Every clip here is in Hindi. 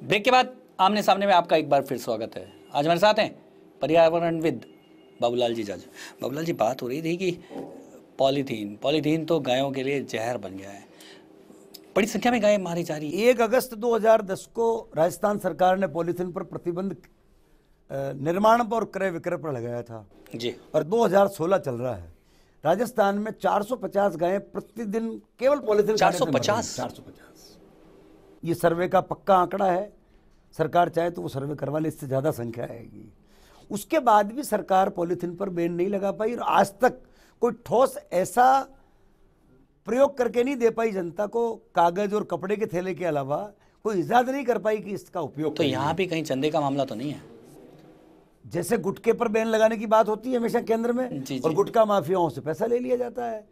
ब्रेक के बाद आमने सामने में आपका एक बार फिर स्वागत है। आज हमारे साथ हैं पर्यावरणविद बाबूलाल जी जाज। बाबूलाल जी, बात हो रही थी कि पॉलीथीन तो गायों के लिए जहर बन गया है। बड़ी संख्या में गायें मारी जा रही है। 1 अगस्त 2010 को राजस्थान सरकार ने पॉलीथीन पर प्रतिबंध निर्माण पर और क्रय विक्रय पर लगाया था जी, और 2016 चल रहा है। राजस्थान में 450 गायें प्रतिदिन केवल पॉलीथीन 450। ये सर्वे का पक्का आंकड़ा है। सरकार चाहे तो वो सर्वे करवा ले, इससे ज़्यादा संख्या आएगी। उसके बाद भी सरकार पॉलीथीन पर बैन नहीं लगा पाई और आज तक कोई ठोस ऐसा प्रयोग करके नहीं दे पाई जनता को, कागज और कपड़े के थैले के अलावा कोई इजाद नहीं कर पाई कि इसका उपयोग। तो यहाँ भी कहीं चंदे का मामला तो नहीं है? जैसे गुटखे पर बैन लगाने की बात होती है हमेशा केंद्र में, जी, और गुटखा माफियाओं से पैसा ले लिया जाता है।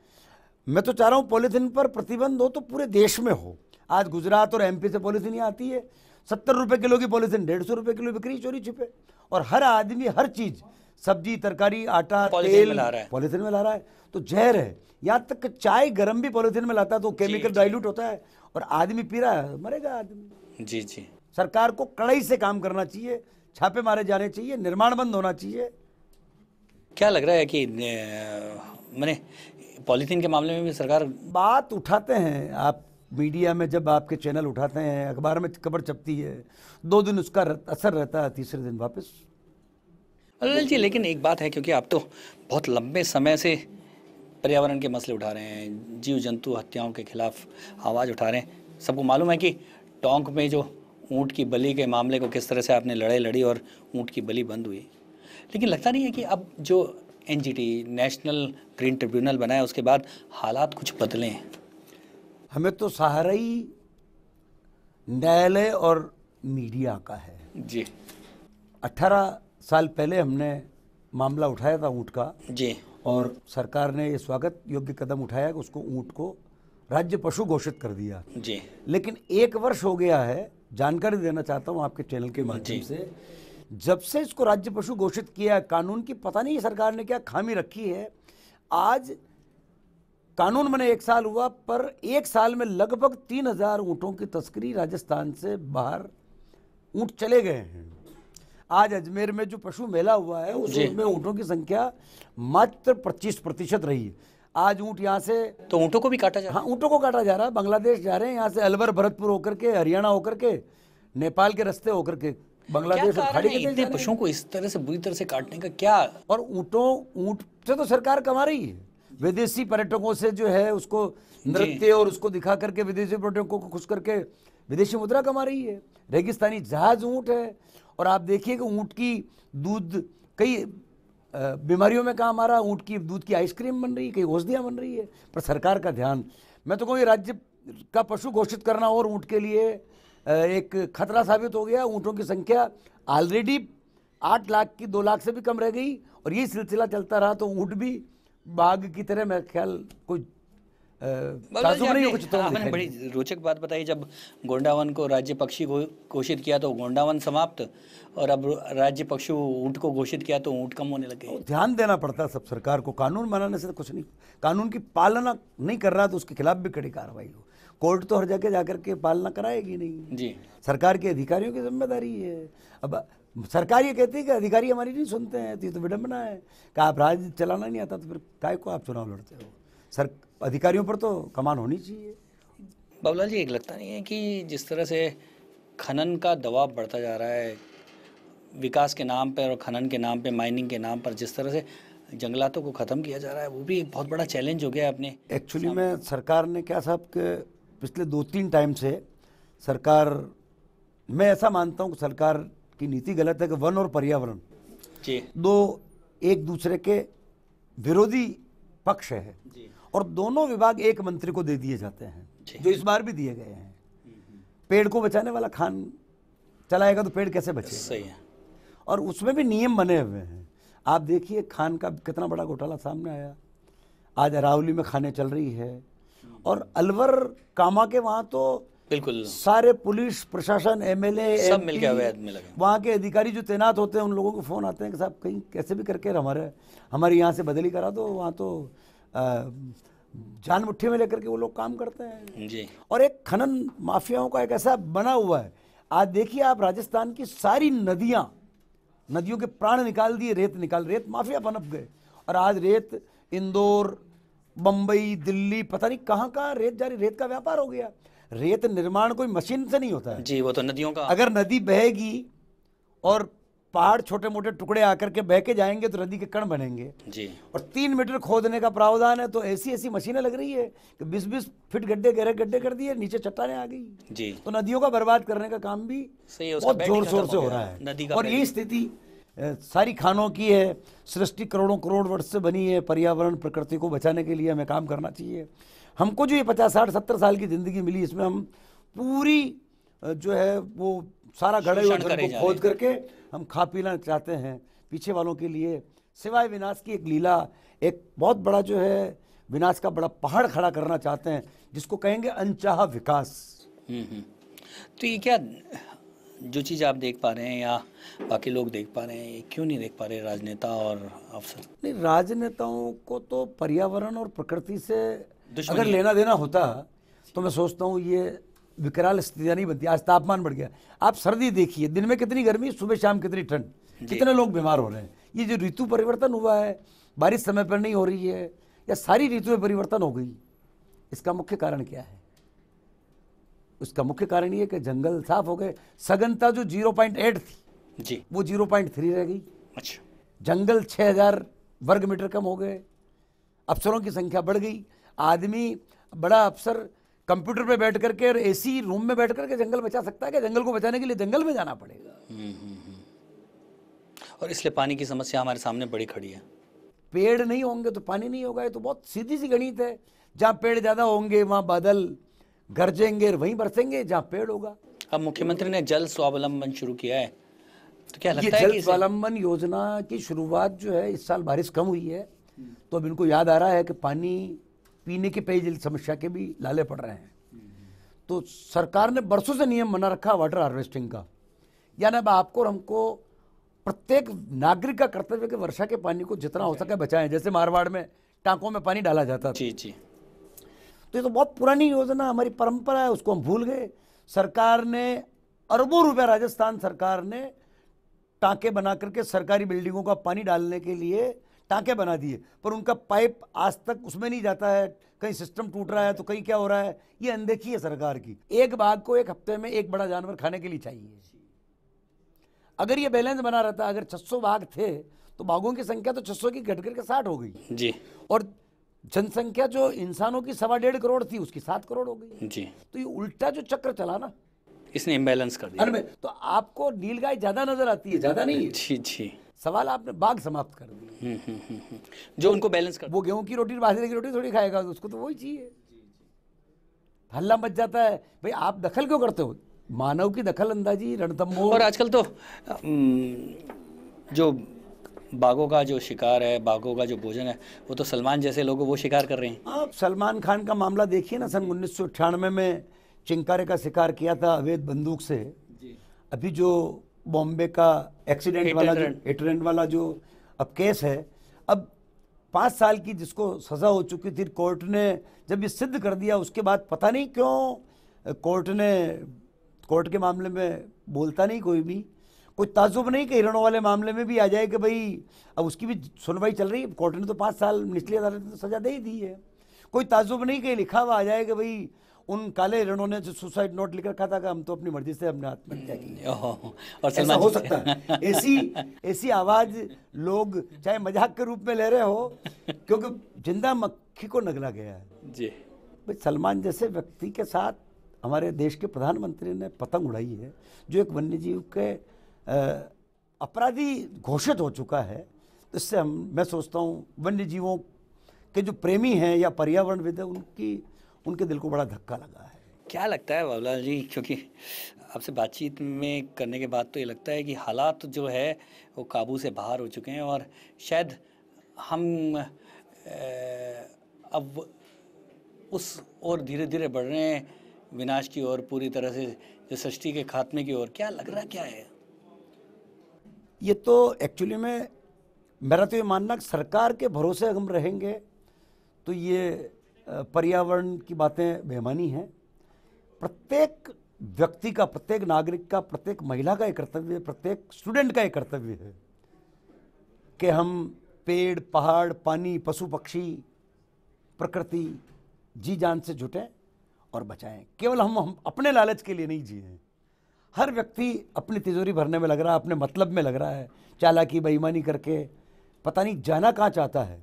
मैं तो चाह रहा हूँ पॉलीथीन पर प्रतिबंध हो तो पूरे देश में हो। आज गुजरात और एमपी से पॉलीथीन यहाँ आती है, 70 रुपए किलो की पॉलीथीन 150 रुपए किलो बिक्री चोरी छिपे, और हर आदमी हर चीज, सब्जी तरकारी आटा तेल पॉलीथीन में ला रहा है। तो जहर है। यहाँ तक चाय गर्म भी पॉलीथीन में लाता है तो केमिकल डाइल्यूट होता है और आदमी पी रहा है, मरेगा आदमी। जी जी, सरकार को कड़ाई से काम करना चाहिए, छापे मारे जाने चाहिए, निर्माण बंद होना चाहिए। क्या लग रहा है कि मैंने पॉलीथीन के मामले में भी सरकार बात उठाते हैं, आप मीडिया में जब आपके चैनल उठाते हैं, अखबार में खबर छपती है, 2 दिन उसका असर रहता है, तीसरे दिन वापस। अनिल जी, लेकिन एक बात है, क्योंकि आप तो बहुत लंबे समय से पर्यावरण के मसले उठा रहे हैं, जीव जंतु हत्याओं के खिलाफ आवाज़ उठा रहे हैं। सबको मालूम है कि टोंक में जो ऊँट की बलि के मामले को किस तरह से आपने लड़ाई लड़ी और ऊँट की बलि बंद हुई। लेकिन लगता नहीं है कि अब जो एनजीटी नेशनल ग्रीन ट्रिब्यूनल बनाया उसके बाद हालात कुछ बदले हैं? हमें तो सहारा ही न्यायालय और मीडिया का है जी। 18 साल पहले हमने मामला उठाया था ऊँट का जी, और सरकार ने ये स्वागत योग्य कदम उठाया कि उसको ऊँट को राज्य पशु घोषित कर दिया जी। लेकिन 1 वर्ष हो गया है। जानकारी देना चाहता हूँ आपके चैनल के माध्यम से, जब से इसको राज्य पशु घोषित किया, कानून की पता नहीं सरकार ने क्या खामी रखी है। आज कानून बने 1 साल हुआ, पर 1 साल में लगभग 3000 ऊँटों की तस्करी राजस्थान से बाहर ऊँट चले गए हैं। आज अजमेर में जो पशु मेला हुआ है उसमें ऊँटों की संख्या मात्र 25% रही है। आज ऊँट यहाँ से, तो ऊँटों को भी काटा जा रहा है? हाँ, ऊँटों को काटा जा रहा है। बांग्लादेश जा रहे हैं, यहाँ से अलवर भरतपुर होकर के, हरियाणा होकर के, नेपाल के रास्ते होकर के बांग्लादेश और खाड़ी के इतने पशुओं को इस तरह से बुरी तरह से काटने का क्या? और ऊँट से तो सरकार कमा रही है। विदेशी पर्यटकों से जो है उसको नृत्य और उसको दिखा करके विदेशी पर्यटकों को खुश करके विदेशी मुद्रा कमा रही है। रेगिस्तानी जहाज ऊँट है। और आप देखिए कि ऊँट की दूध कई बीमारियों में काम आ रहा है। ऊँट की दूध की आइसक्रीम बन रही है, कई औषधियाँ बन रही है। पर सरकार का ध्यान, मैं तो कहूँ राज्य का पशु घोषित करना और ऊँट के लिए एक खतरा साबित हो गया। ऊँटों की संख्या ऑलरेडी 8 लाख की 2 लाख से भी कम रह गई और ये सिलसिला चलता रहा तो ऊँट भी बाघ की तरह, मैं ख्याल कोई आपने बड़ी रोचक बात बताई। जब गोंडावन को राज्य पक्षी घोषित किया तो गोंडावन समाप्त, और अब राज्य पशु ऊँट को घोषित किया तो ऊँट कम होने लगे। ध्यान देना पड़ता है सब सरकार को। कानून बनाने से तो कुछ नहीं, कानून की पालना नहीं कर रहा तो उसके खिलाफ भी कड़ी कार्रवाई हो। कोर्ट तो हर जगह जाकर के पालना कराएगी नहीं जी। सरकार के अधिकारियों की जिम्मेदारी है। अब सरकार ये कहती है कि अधिकारी हमारी नहीं सुनते हैं, तो ये तो विडंबना है कि आप राज्य चलाना नहीं आता तो फिर काय को आप चुनाव लड़ते हो। अधिकारियों पर तो कमान होनी चाहिए। बाबूलाल जी, एक लगता नहीं है कि जिस तरह से खनन का दबाव बढ़ता जा रहा है, विकास के नाम पर और खनन के नाम पे, माइनिंग के नाम पर जिस तरह से जंगलातों को ख़त्म किया जा रहा है, वो भी एक बहुत बड़ा चैलेंज हो गया अपने। एक्चुअली में सरकार ने क्या साहब के पिछले 2-3 टाइम से सरकार, मैं ऐसा मानता हूँ कि सरकार की नीति गलत है कि वन और पर्यावरण जी 2 एक दूसरे के विरोधी पक्ष है और दोनों विभाग एक मंत्री को दे दिए जाते हैं, जो इस बार भी दिए गए हैं। पेड़ को बचाने वाला खान चलाएगा तो पेड़ कैसे बचेगा? सही है। और उसमें भी नियम बने हुए हैं। आप देखिए खान का कितना बड़ा घोटाला सामने आया। आज अरावली में खाने चल रही है और अलवर कामा के वहाँ तो बिल्कुल सारे पुलिस प्रशासन, एमएलए सब मिलके अवैध में लगे। वहाँ के अधिकारी जो तैनात होते हैं उन लोगों को फोन आते हैं कि साहब कहीं कैसे भी करके हमारे यहाँ से बदली करा दो। वहाँ तो जान मुट्ठी में लेकर के वो लोग काम करते हैं जी। और एक खनन माफियाओं का एक ऐसा बना हुआ है। आज देखिए आप राजस्थान की सारी नदियों के प्राण निकाल दिए, रेत माफिया पनप गए, और आज रेत इंदौर, बंबई, दिल्ली, पता नहीं कहाँ कहाँ रेत का व्यापार हो गया। रेत निर्माण कोई मशीन से नहीं होता है जी, वो तो नदियों का। अगर नदी बहेगी और पहाड़ छोटे मोटे टुकड़े आकर के बह के जाएंगे तो नदी के कण बनेंगे जी, और 3 मीटर खोदने का प्रावधान है, तो ऐसी मशीनें लग रही है कि 20-20 फीट गड्ढे कर दिए, नीचे चट्टानें आ गई जी, तो नदियों का बर्बाद करने का काम भी सही है, उसका बहुत बेड ही जोर खत्म शोर से हो हो गया, रहा है। नदी का और बेड यही ही। स्थिति सारी खानों की है। सृष्टि करोड़ों करोड़ वर्ष से बनी है, पर्यावरण प्रकृति को बचाने के लिए हमें काम करना चाहिए। हमको जो ये 50, 60, 70 साल की जिंदगी मिली, इसमें हम पूरी जो है वो सारा गड़े हुए शोषण करे धन जा को रहे खोद करके हम खा पीना चाहते हैं पीछे वालों के लिए, सिवाय विनाश की एक लीला, एक बहुत बड़ा जो है विनाश का बड़ा पहाड़ खड़ा करना चाहते हैं, जिसको कहेंगे अनचाहा विकास। तो ये क्या जो चीज़ आप देख पा रहे हैं या बाकी लोग देख पा रहे हैं, ये क्यों नहीं देख पा रहे राजनेता और अफसर? नहीं, राजनेताओं को तो पर्यावरण और प्रकृति से दुश्मनी अगर है। लेना देना होता तो मैं सोचता हूँ ये विकराल स्थितियाँ नहीं बनती। आज तापमान बढ़ गया, आप सर्दी देखिए, दिन में कितनी गर्मी, सुबह शाम कितनी ठंड, कितने लोग बीमार हो रहे हैं। ये जो ऋतु परिवर्तन हुआ है, बारिश समय पर नहीं हो रही है, या सारी ऋतु में परिवर्तन हो गई, इसका मुख्य कारण क्या है? उसका मुख्य कारण ये कि जंगल साफ हो गए। सघनता जो 0.8 थी जी, वो 0.3 रह गई। अच्छा, जंगल 6000 वर्ग मीटर कम हो गए। अफसरों की संख्या बढ़ गई। आदमी, बड़ा अफसर कंप्यूटर पे बैठ करके और एसी रूम में बैठ करके जंगल बचा सकता है क्या? जंगल को बचाने के लिए जंगल में जाना पड़ेगा। और इसलिए पानी की समस्या हमारे सामने बड़ी खड़ी है। पेड़ नहीं होंगे तो पानी नहीं होगा। ये तो बहुत सीधी सी गणित है। जहाँ पेड़ ज्यादा होंगे वहाँ बादल गरजेंगे, वहीं बरसेंगे जहाँ पेड़ होगा। अब मुख्यमंत्री ने जल स्वावलंबन शुरू किया है, तो क्या ये लगता है जल कि स्वावलंबन योजना की शुरुआत जो है, इस साल बारिश कम हुई है तो अब इनको याद आ रहा है कि पानी पीने के पेयजल समस्या के भी लाले पड़ रहे हैं। तो सरकार ने बरसों से नियम बना रखा वाटर हार्वेस्टिंग का, यानी अब आपको और हमको, प्रत्येक नागरिक का कर्तव्य है कि वर्षा के पानी को जितना हो सके बचाएं। जैसे मारवाड़ में टांकों में पानी डाला जाता था, जी जी, तो ये तो बहुत पुरानी योजना, हमारी परंपरा है, उसको हम भूल गए। सरकार ने अरबों रुपया, राजस्थान सरकार ने टांके बना करके सरकारी बिल्डिंगों का पानी डालने के लिए टांके बना दिए, पर उनका पाइप आज तक उसमें नहीं जाता है। कहीं सिस्टम टूट रहा है तो कहीं क्या हो रहा है, ये अनदेखी है सरकार की। एक बाघ को एक हफ्ते में एक बड़ा जानवर खाने के लिए चाहिए। अगर ये बैलेंस बना रहता, अगर 600 बाघ थे तो बाघों की संख्या तो 600 की घट करके 60 हो गई जी, और जनसंख्या जो इंसानों की 1.25 करोड़ थी उसकी 7 करोड़ हो गई। जी, तो ये उल्टा जो चक्र चला ना, इसने इम्बैलेंस कर दिया। अरे तो आपको नीलगाय ज्यादा नजर आती है, ज्यादा नहीं है। जी जी, सवाल आपने बाघ समाप्त कर दिया। जो उनको बैलेंस कर, वो गेहूं की रोटी बाजरे की रोटी थोड़ी खाएगा, उसको तो वही चाहिए। हल्ला मच जाता है, भाई आप दखल क्यों करते हो? मानव की दखल अंदाजी, रणथंभोर। और आजकल तो जो बाघों का जो शिकार है, बाघों का जो भोजन है, वो तो सलमान जैसे लोग वो शिकार कर रहे हैं। आप सलमान खान का मामला देखिए ना, सन 1998 में चिंकारे का शिकार किया था अवैध बंदूक से। अभी जो बॉम्बे का एक्सीडेंट वाला जो अब केस है, अब 5 साल की जिसको सजा हो चुकी थी, कोर्ट ने जब ये सिद्ध कर दिया, उसके बाद पता नहीं क्यों कोर्ट के मामले में बोलता नहीं कोई भी। कोई ताजुब नहीं कि हिरणों वाले मामले में भी आ जाए कि भाई अब उसकी भी सुनवाई चल रही है, कोर्ट ने तो 5 साल निचली अदालत ने सजा दे ही दी है। कोई ताजुब नहीं कि लिखा हुआ आ जाए कि भाई उन काले हिरणों ने जो सुसाइड नोट लिख रखा था कि हम तो अपनी मर्जी से हमने आत्महत्या की। और ऐसा हो सकता है। ऐसी आवाज लोग चाहे मजाक के रूप में ले रहे हो, क्योंकि जिंदा मक्खी को नगला गया है जी। भाई। सलमान जैसे व्यक्ति के साथ हमारे देश के प्रधानमंत्री ने पतंग उड़ाई है, जो एक वन्यजीव के अपराधी घोषित हो चुका है। तो इससे मैं सोचता हूँ वन्य जीवों के जो प्रेमी हैं या पर्यावरणविद है, उनके दिल को बड़ा धक्का लगा है। क्या लगता है बाबूलाल जी, क्योंकि आपसे बातचीत में करने के बाद तो ये लगता है कि हालात जो है वो काबू से बाहर हो चुके हैं और शायद हम अब उस ओर धीरे धीरे बढ़ रहे हैं, विनाश की ओर, पूरी तरह से जो सृष्टि के खात्मे की ओर। क्या लग रहा क्या है? ये तो एक्चुअली में मेरा तो ये मानना कि सरकार के भरोसे हम रहेंगे तो ये पर्यावरण की बातें बेईमानी हैं। प्रत्येक व्यक्ति का, प्रत्येक नागरिक का, प्रत्येक महिला का एक कर्तव्य है, प्रत्येक स्टूडेंट का एक कर्तव्य है कि हम पेड़, पहाड़, पानी, पशु पक्षी, प्रकृति, जी जान से जुटें और बचाएं। केवल हम अपने लालच के लिए नहीं जिए। हर व्यक्ति अपनी तिजोरी भरने में लग रहा है, अपने मतलब में लग रहा है, चालाकी बेईमानी करके पता नहीं जाना कहाँ चाहता है।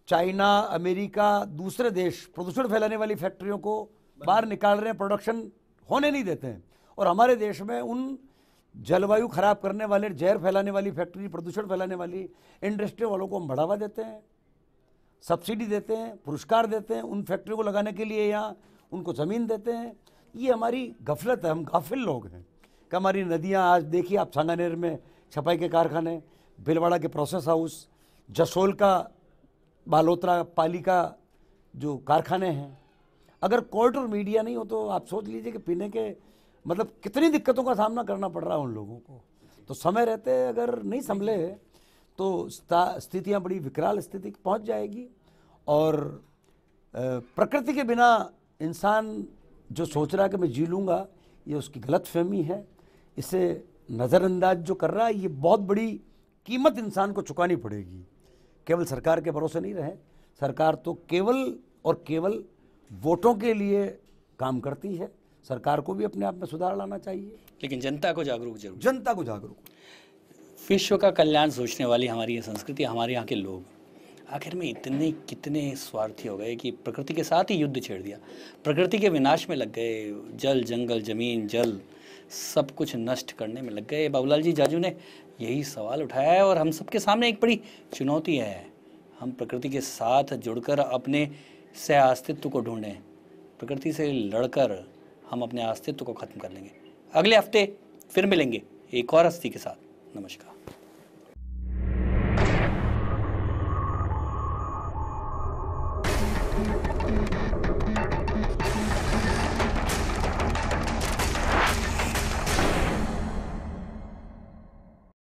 चाइना, अमेरिका, दूसरे देश प्रदूषण फैलाने वाली फैक्ट्रियों को बाहर निकाल रहे हैं, प्रोडक्शन होने नहीं देते हैं, और हमारे देश में उन जलवायु खराब करने वाले, जहर फैलाने वाली फैक्ट्री, प्रदूषण फैलाने वाली इंडस्ट्री वालों को हम बढ़ावा देते हैं, सब्सिडी देते हैं, पुरस्कार देते हैं उन फैक्ट्रियों को लगाने के लिए, यहाँ उनको ज़मीन देते हैं। ये हमारी गफलत है, हम गाफिल लोग हैं कि हमारी नदियाँ, आज देखिए आप सांगानेर में छपाई के कारखाने, भीलवाड़ा के प्रोसेस हाउस, जसोल का बालोतरा पाली का जो कारखाने हैं, अगर कोर्ट और मीडिया नहीं हो तो आप सोच लीजिए कि पीने के मतलब कितनी दिक्कतों का सामना करना पड़ रहा है उन लोगों को। तो समय रहते अगर नहीं संभले तो स्थितियाँ बड़ी विकराल स्थिति पहुंच जाएगी, और प्रकृति के बिना इंसान जो सोच रहा है कि मैं जी लूँगा, ये उसकी गलतफहमी है। इसे नज़रअंदाज जो कर रहा है, ये बहुत बड़ी कीमत इंसान को चुकानी पड़ेगी। केवल सरकार के भरोसे नहीं रहे, सरकार तो केवल और केवल वोटों के लिए काम करती है। सरकार को भी अपने आप में सुधार लाना चाहिए, लेकिन जनता को जागरूक जरूर, जनता को जागरूक। विश्व का कल्याण सोचने वाली हमारी ये संस्कृति, हमारे यहाँ के लोग आखिर में इतने कितने स्वार्थी हो गए कि प्रकृति के साथ ही युद्ध छेड़ दिया, प्रकृति के विनाश में लग गए, जल जंगल जमीन जल सब कुछ नष्ट करने में लग गए। बाबूलाल जी जाजू ने यही सवाल उठाया है, और हम सबके सामने एक बड़ी चुनौती है। हम प्रकृति के साथ जुड़कर अपने सह अस्तित्व को ढूंढें, प्रकृति से लड़कर हम अपने अस्तित्व को ख़त्म कर लेंगे। अगले हफ्ते फिर मिलेंगे एक और हस्ती के साथ। नमस्कार।